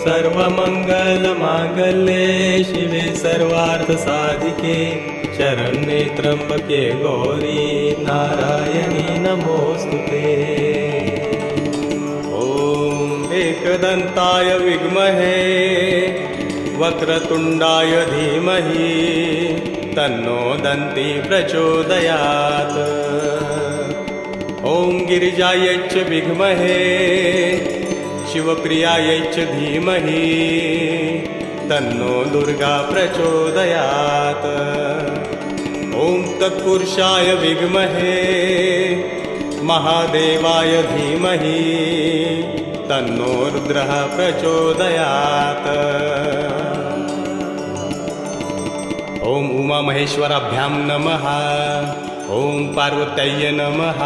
सर्वमङ्गलमाङ्गल्ये शिवे सर्वार्थसाधिके शरण्ये त्र्यम्बके गौरी नारायणी नमोऽस्तुते। ॐ एकदन्ताय विद्महे वक्रतुण्डाय धीमहि तन्नो दन्ती प्रचोदयात्। ॐ गिरिजायै च विद्महे शिवप्रियायै च धीमहि तन्नो दुर्गा प्रचोदयात्। ॐ तत्पुरुषाय विद्महे महादेवाय धीमहि तन्नो रुद्रः प्रचोदयात्। ॐ उमामहेश्वराभ्यां नमः। ॐ पार्वत्यै नमः।